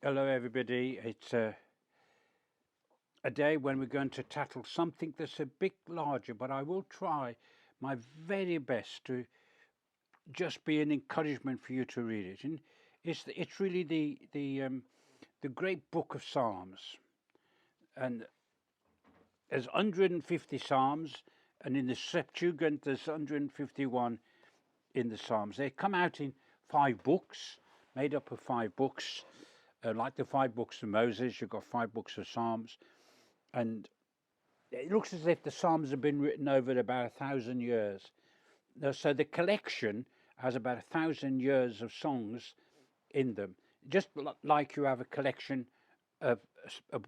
Hello, everybody. It's a day when we're going to tackle something that's a bit larger, but I will try my very best to just be an encouragement for you to read it. And it's really the great book of Psalms, and there's 150 Psalms, and in the Septuagint there's 151 in the Psalms. They come out in 5 books, made up of 5 books, like the 5 books of Moses. You've got 5 books of Psalms, and it looks as if the Psalms have been written over about 1,000 years. So the collection has about 1,000 years of songs in them. Just like you have a collection of a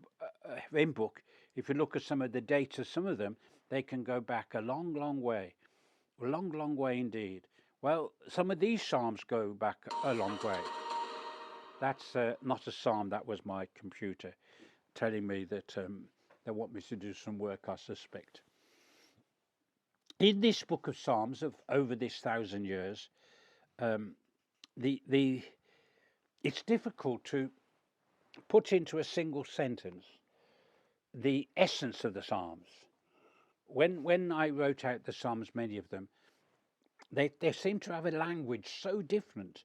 hymn book, if you look at some of the dates of some of them, they can go back a long, long way, a long, long way indeed. Well, some of these psalms go back a long way. That's not a psalm. That was my computer telling me that they want me to do some work, I suspect. In this book of Psalms of over this 1,000 years, the it's difficult to put into a single sentence the essence of the Psalms. When I wrote out the Psalms, many of them, they seem to have a language so different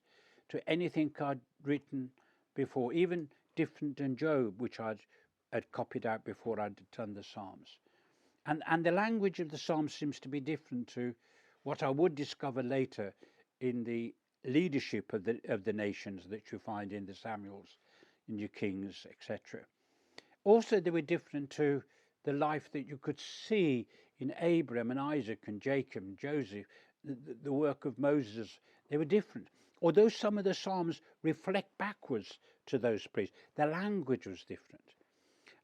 to anything I'd written before, even different than Job, which had copied out before I'd done the Psalms. And the language of the Psalms seems to be different to what I would discover later in the leadership of the nations that you find in the Samuels, in your Kings, etc. Also, they were different to the life that you could see in Abraham and Isaac and Jacob and Joseph, the work of Moses. They were different. Although some of the Psalms reflect backwards to those priests, the language was different.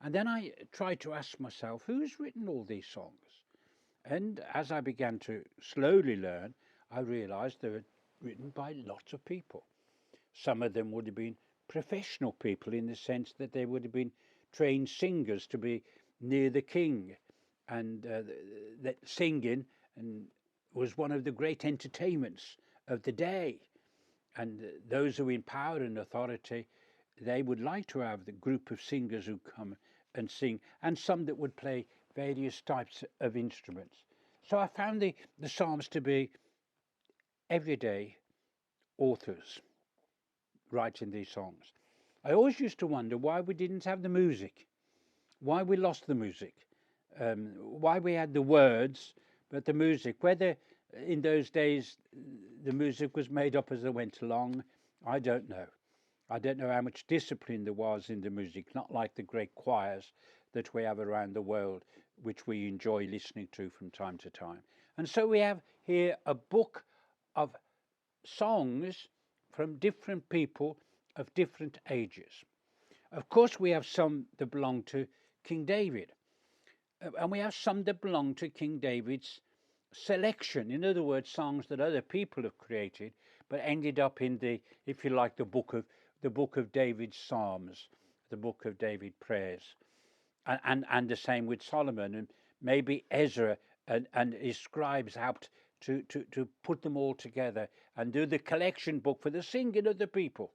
And then I tried to ask myself, who's written all these songs? And as I began to slowly learn, I realized they were written by lots of people. Some of them would have been professional people in the sense that they would have been trained singers to be near the king, and that singing and was one of the great entertainments of the day. And those who in power and authority, they would like to have the group of singers who come and sing, and some that would play various types of instruments. So I found the Psalms to be everyday authors writing these songs. I always used to wonder why we didn't have the music, why we lost the music, why we had the words, but the music, whether in those days the music was made up as they went along, I don't know. I don't know how much discipline there was in the music, not like the great choirs that we have around the world, which we enjoy listening to from time to time. And so we have here a book of songs from different people of different ages. Of course, we have some that belong to King David, and we have some that belong to King David's selection. In other words, songs that other people have created, but ended up in the, if you like, the book of David's Psalms, the book of David prayers, and the same with Solomon, and maybe Ezra and his scribes helped to put them all together and do the collection book for the singing of the people.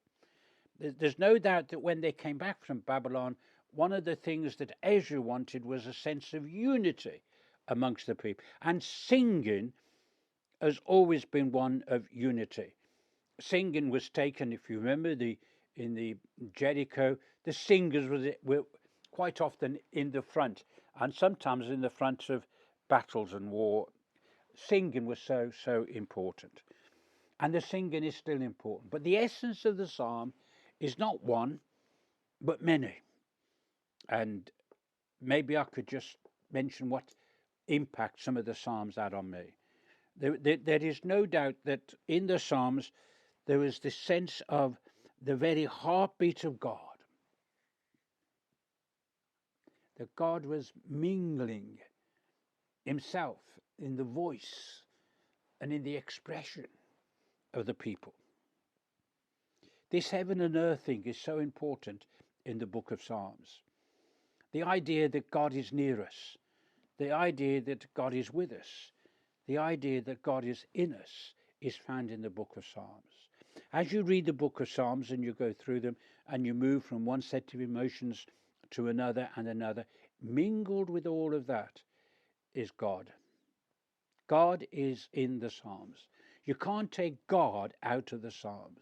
There's no doubt that when they came back from Babylon, one of the things that Ezra wanted was a sense of unity amongst the people. And singing has always been one of unity. Singing was taken, if you remember, in the Jericho, the singers were quite often in the front, and sometimes in the front of battles and war. Singing was so important, and the singing is still important. But the essence of the psalm is not one, but many. And maybe I could just mention what impact some of the psalms had on me. There is no doubt that in the psalms there was this sense of the very heartbeat of God, that God was mingling himself in the voice and in the expression of the people. This heaven and earth thing is so important in the book of Psalms. The idea that God is near us, the idea that God is with us, the idea that God is in us is found in the book of Psalms. As you read the book of Psalms and you go through them and you move from one set of emotions to another and another, mingled with all of that is God. God is in the Psalms. You can't take God out of the Psalms.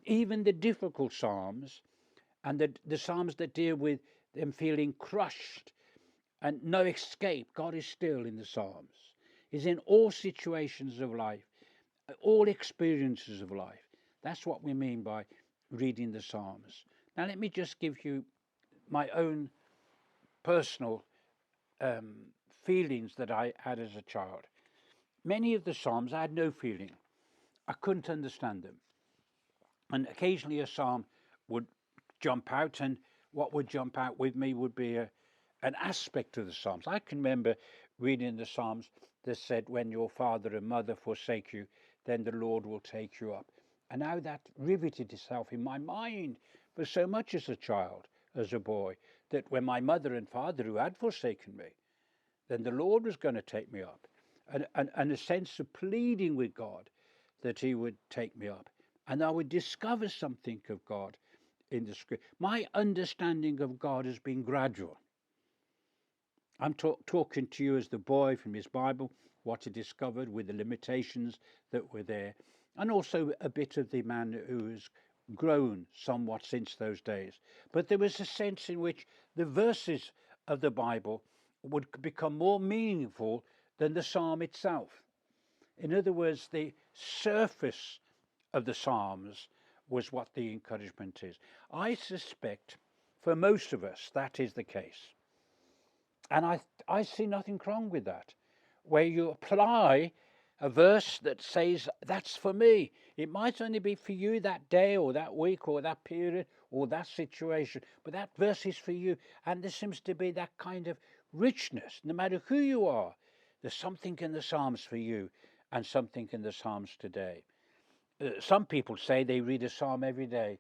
Even the difficult Psalms and the Psalms that deal with them feeling crushed and no escape, God is still in the Psalms. He's in all situations of life, all experiences of life. That's what we mean by reading the Psalms. Now, let me just give you my own personal feelings that I had as a child. Many of the Psalms I had no feeling. I couldn't understand them. And occasionally a psalm would jump out, and what would jump out with me would be an aspect of the Psalms. I can remember reading the Psalms that said, when your father and mother forsake you, then the Lord will take you up. And now that riveted itself in my mind for so much as a child, as a boy, that when my mother and father who had forsaken me, then the Lord was going to take me up. And a sense of pleading with God that he would take me up. And I would discover something of God in the script. My understanding of God has been gradual. I'm talking to you as the boy from his Bible, what he discovered with the limitations that were there, and also a bit of the man who has grown somewhat since those days. But there was a sense in which the verses of the Bible would become more meaningful than the psalm itself. In other words, the surface of the Psalms was what the encouragement is. I suspect for most of us that is the case. And I see nothing wrong with that, where you apply a verse that says, that's for me. It might only be for you that day or that week or that period or that situation, but that verse is for you. And there seems to be that kind of richness, no matter who you are. There's something in the Psalms for you and something in the Psalms today. Some people say they read a psalm every day.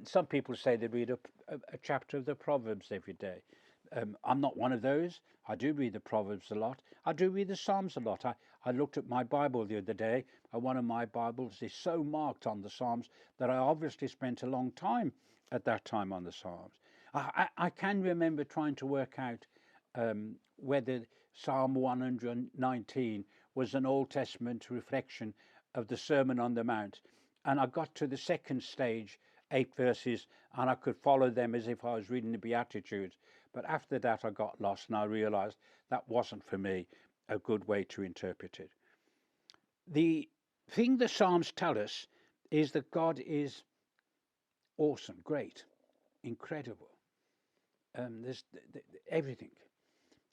Some people say they read a chapter of the Proverbs every day. I'm not one of those. I do read the Proverbs a lot. I do read the Psalms a lot. I looked at my Bible the other day, and one of my Bibles is so marked on the Psalms that I obviously spent a long time at that time on the Psalms. I can remember trying to work out whether Psalm 119 was an Old Testament reflection of the Sermon on the Mount. And I got to the second stage, 8 verses, and I could follow them as if I was reading the Beatitudes. But after that, I got lost, and I realized that wasn't for me a good way to interpret it. The thing the Psalms tell us is that God is awesome, great, incredible. There's everything.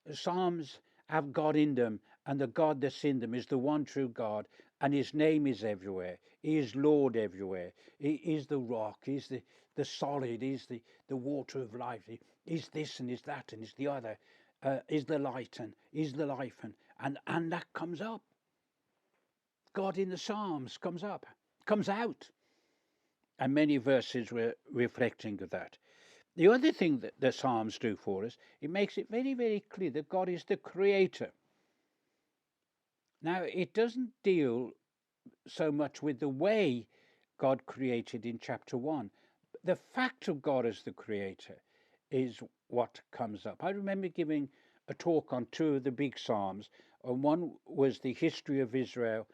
The Psalms have God in them, and the God that's in them is the one true God, and his name is everywhere. He is Lord everywhere. He is the rock, he's the solid, he's the water of life. He's this and he's that and he's the other. Is the light and is the life, and that comes up. God in the Psalms comes up, comes out. And many verses were reflecting of that. The other thing that the Psalms do for us, it makes it very, very clear that God is the creator. Now, it doesn't deal so much with the way God created in chapter 1. The fact of God as the creator is what comes up. I remember giving a talk on two of the big Psalms, and one was the history of Israel,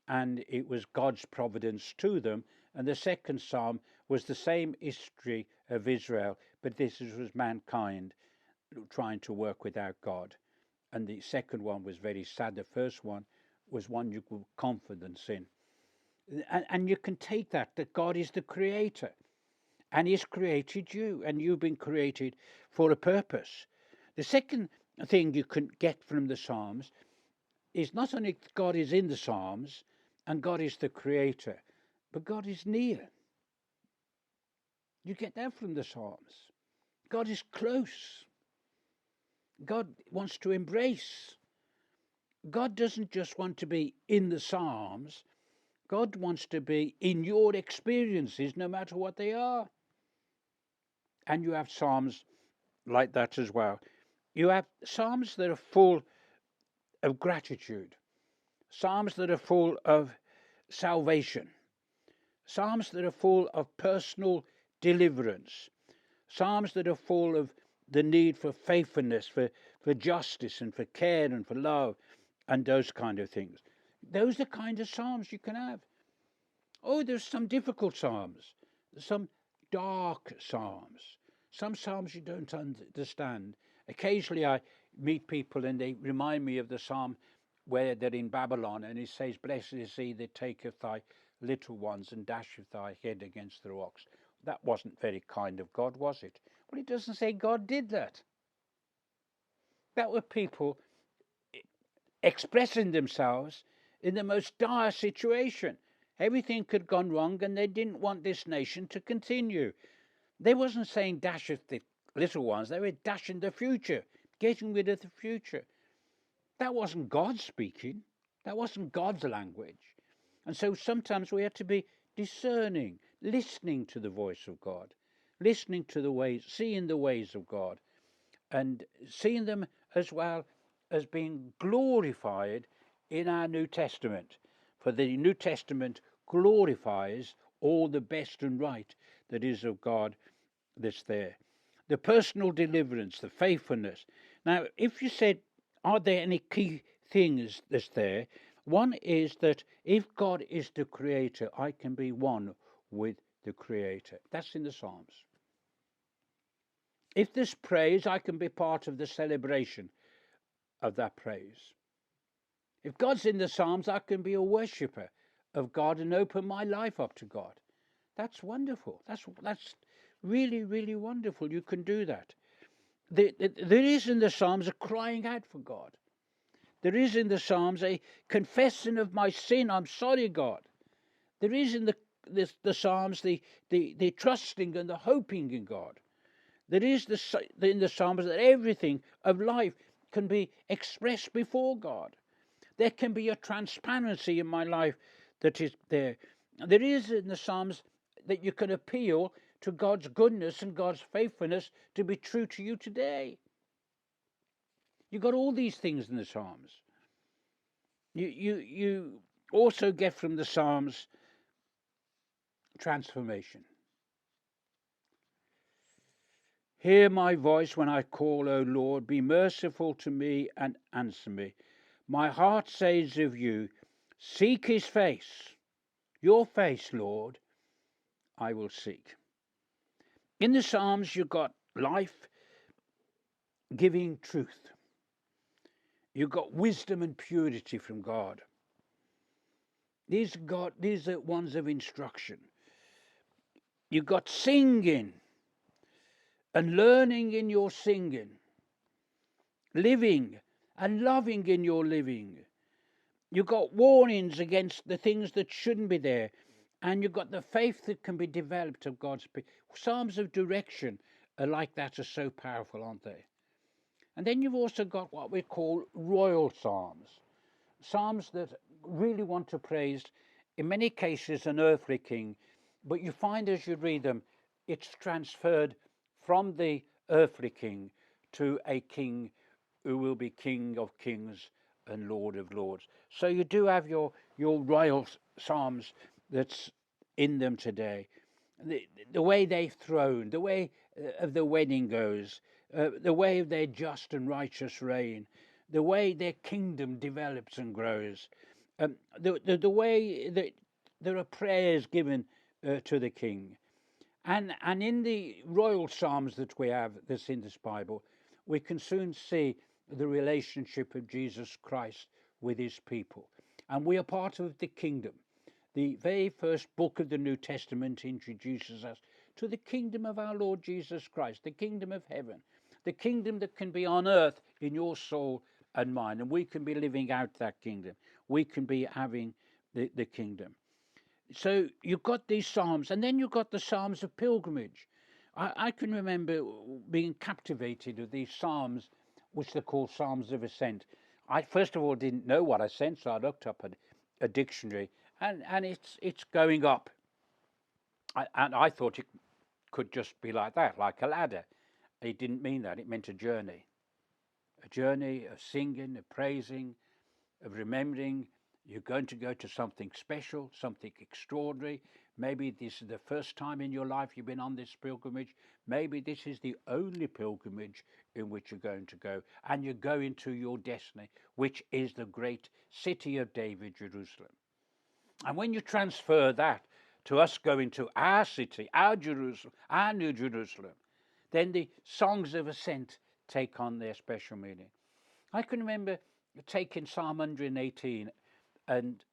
and it was God's providence to them. And the second Psalm was the same history of Israel, but this was mankind trying to work without God. And the second one was very sad. The first one was one you could confidence in. And you can take that God is the creator, and he's created you, and you've been created for a purpose. The second thing you can get from the Psalms is not only God is in the Psalms and God is the creator, but God is near. You get that from the Psalms. God is close. God wants to embrace. God doesn't just want to be in the Psalms. God wants to be in your experiences, no matter what they are. And you have Psalms like that as well. You have Psalms that are full of gratitude, Psalms that are full of salvation, Psalms that are full of personal deliverance, psalms that are full of the need for faithfulness, for justice and for care and for love and those kind of things. Those are the kind of psalms you can have. Oh, there's some difficult psalms, some dark psalms, some psalms you don't understand. Occasionally I meet people and they remind me of the psalm where they're in Babylon and it says, "Blessed is he that taketh thy little ones and dasheth thy head against the rocks." That wasn't very kind of God, was it? Well, it doesn't say God did that. That were people expressing themselves in the most dire situation. Everything had gone wrong and they didn't want this nation to continue. They wasn't saying dash at the little ones, they were dashing the future, getting rid of the future. That wasn't God speaking. That wasn't God's language. And so sometimes we have to be discerning, listening to the voice of God, listening to the ways, seeing the ways of God, and seeing them as well as being glorified in our New Testament. For the New Testament glorifies all the best and right that is of God that's there. The personal deliverance, the faithfulness. Now, if you said, are there any key things that's there? One is that if God is the creator, I can be one with the creator. That's in the Psalms. If there's praise, I can be part of the celebration of that praise. If God's in the Psalms, I can be a worshipper of God and open my life up to God. That's wonderful. That's really, really wonderful. You can do that. There is in the Psalms a crying out for God. There is in the Psalms a confessing of my sin. I'm sorry, God. There is in the Psalms the trusting and the hoping in God. There is in the Psalms that everything of life can be expressed before God. There can be a transparency in my life that is there. There is in the Psalms that you can appeal to God's goodness and God's faithfulness to be true to you today. You've got all these things in the Psalms. You also get from the Psalms transformation. Hear my voice when I call, O Lord. Be merciful to me and answer me. My heart says of you, seek his face. Your face, Lord, I will seek. In the Psalms, you've got life-giving truth. You've got wisdom and purity from God. These are ones of instruction. You've got singing and learning in your singing, living and loving in your living. You've got warnings against the things that shouldn't be there, and you've got the faith that can be developed of God's people. Psalms of direction are like that, are so powerful, aren't they? And then you've also got what we call royal psalms, psalms that really want to praise, in many cases, an earthly king, but you find as you read them, it's transferred from the earthly king to a king who will be King of kings and Lord of lords. So you do have your royal psalms that's in them today. The way they've thrown, the way of the wedding goes, the way of their just and righteous reign, the way their kingdom develops and grows, the way that there are prayers given to the king. And in the royal psalms that we have that's in this Bible, we can soon see the relationship of Jesus Christ with his people. And we are part of the kingdom. The very first book of the New Testament introduces us to the kingdom of our Lord Jesus Christ, the kingdom of heaven, the kingdom that can be on earth in your soul and mine. And we can be living out that kingdom. We can be having the kingdom. So you've got these psalms, and then you've got the psalms of pilgrimage. I can remember being captivated with these psalms, which they're called psalms of ascent. I first of all didn't know what ascent, so I looked up a dictionary, and it's going up. And I thought it could just be like that, like a ladder. It didn't mean that. It meant a journey of singing, of praising, of remembering. You're going to go to something special, something extraordinary. Maybe this is the first time in your life you've been on this pilgrimage. Maybe this is the only pilgrimage in which you're going to go, and you're going to your destiny, which is the great city of David, Jerusalem. And when you transfer that to us going to our city, our Jerusalem, our New Jerusalem, then the songs of ascent take on their special meaning. I can remember taking Psalm 118 and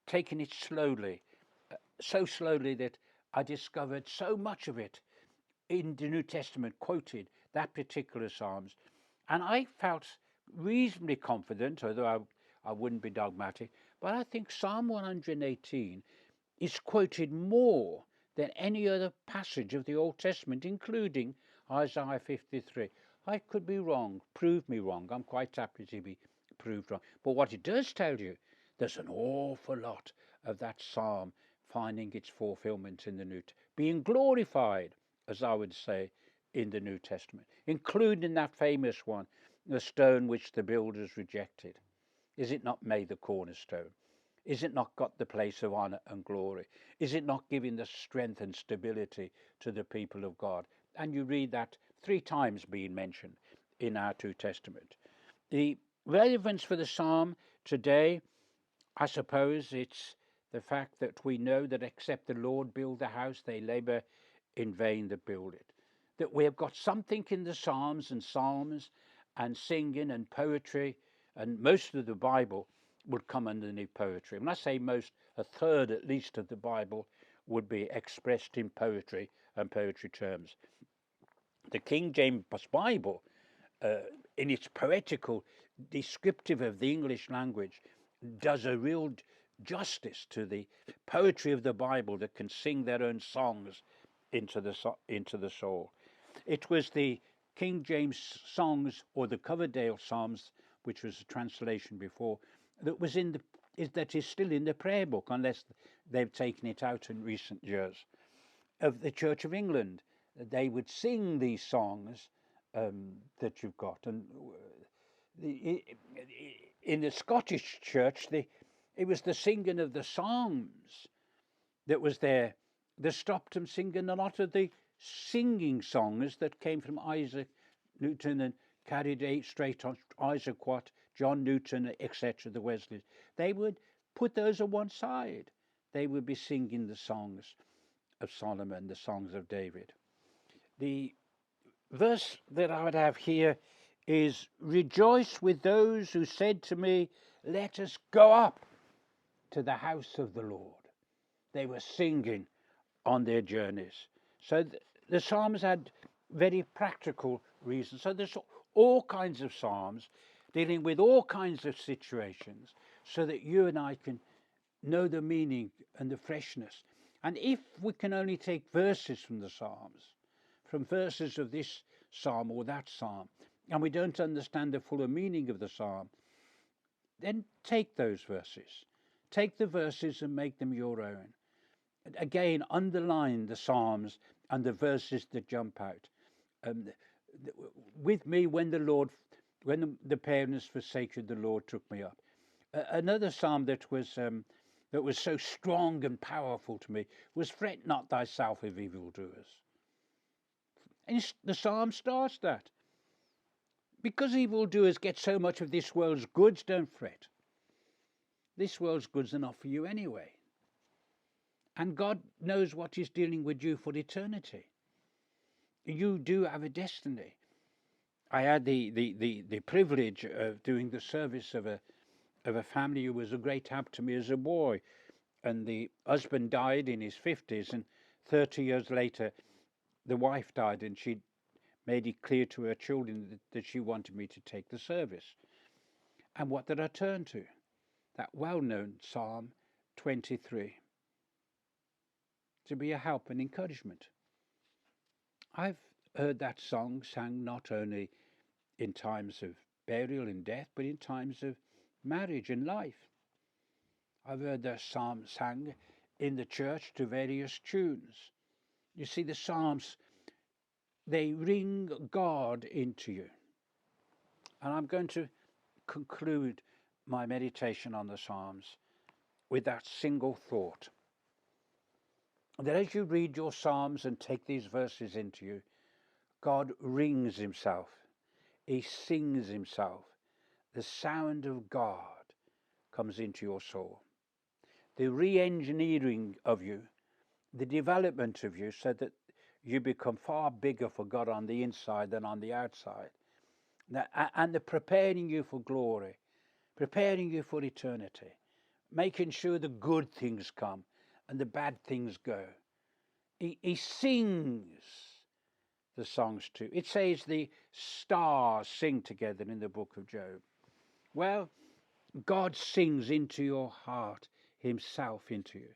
taking it slowly, so slowly that I discovered so much of it in the New Testament quoted that particular Psalms. And I felt reasonably confident, although I wouldn't be dogmatic, but I think Psalm 118 is quoted more than any other passage of the Old Testament, including Isaiah 53. I could be wrong. Prove me wrong. I'm quite happy to be proved wrong. But what it does tell you, there's an awful lot of that psalm finding its fulfillment in the New Testament, being glorified, as I would say, in the New Testament, including that famous one, the stone which the builders rejected. Is it not made the cornerstone? Is it not got the place of honor and glory? Is it not giving the strength and stability to the people of God? And you read that 3 times being mentioned in our 2 Testament. The relevance for the psalm today, I suppose it's the fact that we know that except the Lord build the house, they labor in vain that build it. That we have got something in the psalms and singing and poetry, and most of the Bible would come underneath poetry. When I say most, a third at least of the Bible would be expressed in poetry and poetry terms. The King James Bible, in its poetical descriptive of the English language, does a real justice to the poetry of the Bible that can sing their own songs into the soul. It was the King James songs, or the Coverdale Psalms, which was a translation before, that is still in the prayer book, unless they've taken it out in recent years, of the Church of England. They would sing these songs that you've got, and in the Scottish Church, it was the singing of the Psalms that was there that stopped them singing a lot of the singing songs that came from Isaac Newton and carried straight on Isaac Watt, John Newton, etc., the Wesleys. They would put those on one side. They would be singing the songs of Solomon, the songs of David. The verse that I would have here is, rejoice with those who said to me, let us go up to the house of the Lord. They were singing on their journeys. So the Psalms had very practical reasons. So there's all kinds of Psalms dealing with all kinds of situations, so that you and I can know the meaning and the freshness. And if we can only take verses from the Psalms, from verses of this psalm or that psalm, and we don't understand the fuller meaning of the psalm, then take those verses. Take the verses and make them your own. Again, underline the psalms and the verses that jump out. With me, when the parents forsaken, the Lord took me up. Another psalm that was so strong and powerful to me was, fret not thyself with evildoers. And the psalm starts that. Because evildoers get so much of this world's goods, don't fret. This world's goods are not for you anyway. And God knows what He's dealing with you for eternity. You do have a destiny. I had the privilege of doing the service of a family who was a great help to me as a boy. And the husband died in his 50s, and 30 years later, the wife died, and she made it clear to her children that she wanted me to take the service. And what did I turn to? That well-known Psalm 23. To be a help and encouragement. I've heard that song sang not only in times of burial and death, but in times of marriage and life. I've heard that psalm sang in the church to various tunes. You see, the psalms, they ring God into you. And I'm going to conclude my meditation on the psalms with that single thought. that as you read your Psalms and take these verses into you, God rings himself, he sings himself. The sound of God comes into your soul. The re-engineering of you, the development of you, so that you become far bigger for God on the inside than on the outside. And the preparing you for glory, preparing you for eternity, making sure the good things come and the bad things go. He sings the songs too. It says the stars sing together in the book of Job. Well, God sings into your heart himself into you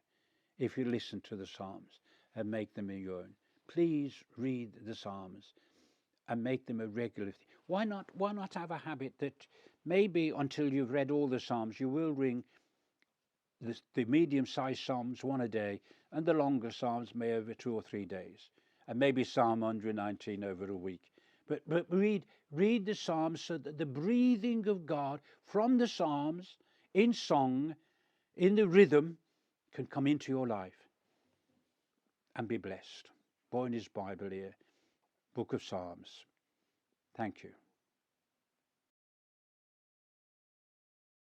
if you listen to the Psalms and make them your own. Please read the Psalms and make them a regular thing. Why not have a habit that maybe until you've read all the Psalms, you will read the medium-sized Psalms one a day, and the longer Psalms may over 2 or 3 days, and maybe Psalm 119 over a week. But read the Psalms so that the breathing of God from the Psalms in song, in the rhythm, can come into your life and be blessed. Boyne's Bible here, Book of Psalms. Thank you.